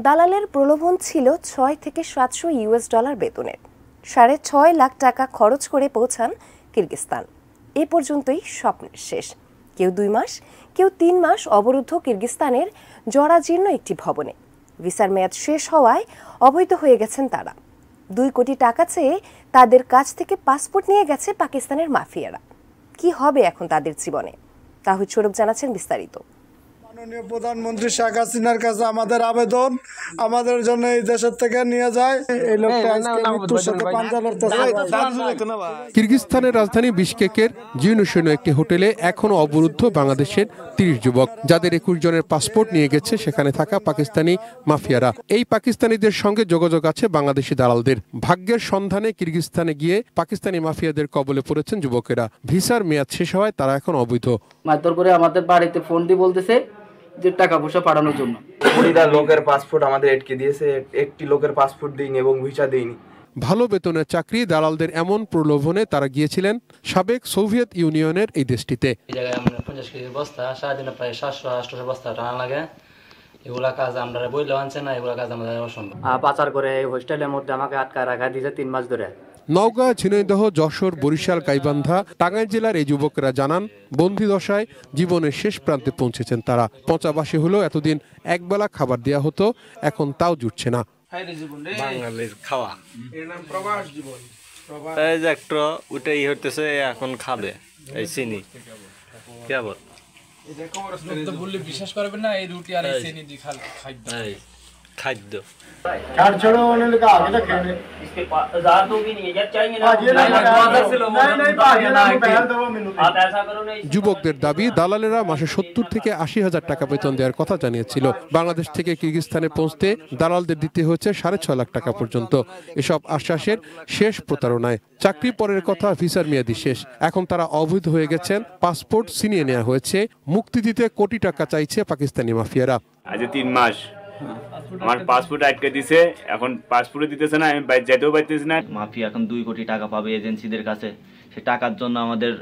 দালালের প্রলোভন ছিল ৬ থেকে ৭০০ ইউএস ডলার বেতনের। ৬.৫ লাখ টাকা খরচ করে পৌঁছান কিরগিজস্তান। এ পর্যন্তই স্বপ্নের শেষ। কেউ ২ মাস, কেউ ৩ মাস অবরুদ্ধ কিরগিজস্তানের জরাজীর্ণ একটি ভবনে। ভিসার মেয়াদ শেষ হওয়ায় অবৈধ হয়ে গেছেন তারা। ২ কোটি টাকা চেয়ে তাদের কাছ থেকে পাসপোর্ট নিয়ে গেছে পাকিস্তানের মাফিয়ারা। কি হবে এখন তাদের জীবনে? তাহিদ সৌরভ জানাচ্ছেন বিস্তারিত। মাননীয় প্রধানমন্ত্রী শেখ হাসিনার কাছে আমাদের আবেদন, আমাদের জন্য এই দেশের থেকে নিয়ে যায়। এই লোকটা আজকে মৃত্যুর সাথে পাঞ্জা লড়তেছে। কিরগিজস্তানের রাজধানী বিশকেকের জিউনুশিনো একটি হোটেলে এখনো অবরুদ্ধ বাংলাদেশের ৩০ যুবক, যাদের ২১ জনের পাসপোর্ট নিয়ে গেছে সেখানে থাকা পাকিস্তানি মাফিয়ারা। এই পাকিস্তানিদের সঙ্গে যোগাযোগ আছে বাংলাদেশি দালালদের। ভাগ্যের সন্ধানে কিরগিজস্তানে গিয়ে পাকিস্তানি মাফিয়াদের কবলে পড়েছেন যুবকেরা। ভিসার মেয়াদ শেষ হওয়ায় তারা এখন অবৈধ। মারধর করে আমাদের বাড়িতে ফোন দিয়ে বলতেছে যে টাকা পয়সা পাঠানোর জন্য। কুড়িটা লোকের পাসপোর্ট আমাদের আটকে দিয়েছে, একটি লোকের পাসপোর্ট দিইনি এবং ভিসা দিইনি। ভালো বেতনের চাকরি, দালালদের এমন প্রলোভনে তারা গিয়েছিলেন সাবেক সোভিয়েত ইউনিয়নের এই দেশটিতে। এই জায়গায় আমরা 50 কেজি বস্তা, সারাদিনে প্রায় 700-800 বস্তা টানা লাগে। এগুলা কাজ আমরা বইলেও আনছে না, এগুলা কাজ আমাদের অসম্ভব। পাচার করে হোস্টেলের মধ্যে আমাকে আটকা রাখা দিয়েছে 3 মাস ধরে। নওগাঁ, ঝিনাইদহ, যশোর, বরিশাল, গাইবান্ধা, টাঙ্গাইল জেলার এই যুবকেরা জানান বন্দিদশায় জীবনের শেষ প্রান্তে পৌঁছেছেন তারা। পচাবাসী হলেও এতদিন একবেলা খাবার দেওয়া হতো, এখন তাও জুটছে না। বাঙালির খাওয়া এই যে একটু উঠেই হইতেছে, এখন খাবে এই চিনি কেবল বিশ্বাস করবেন না, এই রুটি আর চিনি দিয়ে খাদ্য। যুবকদের দাবি, দালালেরা মাসে ৭০ থেকে ৮০,০০০ টাকা বেতন দেওয়ার কথা জানিয়েছিল। বাংলাদেশ থেকে কিরগিজস্তানে পৌঁছতে দালালদের দিতে হয়েছে ৬.৫ লাখ টাকা পর্যন্ত। এসব আশ্বাসের শেষ প্রতারণায়। চাকরি পরের কথা, ভিসার মেয়াদি শেষ। এখন তারা অবৈধ হয়ে গেছেন, পাসপোর্ট ছিনিয়ে নেওয়া হয়েছে। মুক্তি দিতে কোটি টাকা চাইছে পাকিস্তানি মাফিয়ারা। আজ ৩ মাস আমার পাসপোর্ট আটকে দিছে, এখন পাসপোর্ট দিতেছে না, আমি যেতেও পারতেছি না। মাফিয়া এখন 2 কোটি টাকা পাবে এজেন্সিদের কাছে, সে টাকার জন্য আমাদের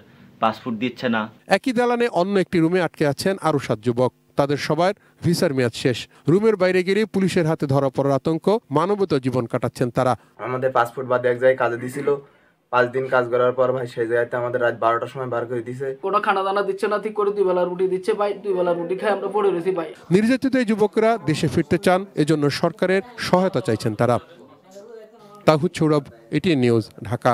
পাসপোর্ট দিচ্ছে না। একই দালানে অন্য একটি রুমে আটকে আছেন আরো 7 যুবক। তাদের সবার ভিসার মেয়াদ শেষ। রুমের বাইরে গেলে পুলিশের হাতে ধরা পড়ার আতঙ্ক, মানবতা জীবন কাটাচ্ছেন তারা। আমাদের পাসপোর্ট বাদে এক জায়গায় কাজে দিছিল, 5 দিন কাজ করার পর ভাই সেই জায়গাতে আমাদের রাত 12টার সময় বার করে দিছে। কোনো খানা দানা দিচ্ছে না, ঠিক করে 2 বেলা রুটি দিচ্ছে ভাই। 2 বেলা রুটি খাই আমরা পড়ে রয়েছি ভাই। নির্যাতিত এই যুবকরা দেশে ফিরতে চান, এজন্য সরকারের সহায়তা চাইছেন তারা। তাহিদ সৌরভ, এটিএন নিউজ, ঢাকা।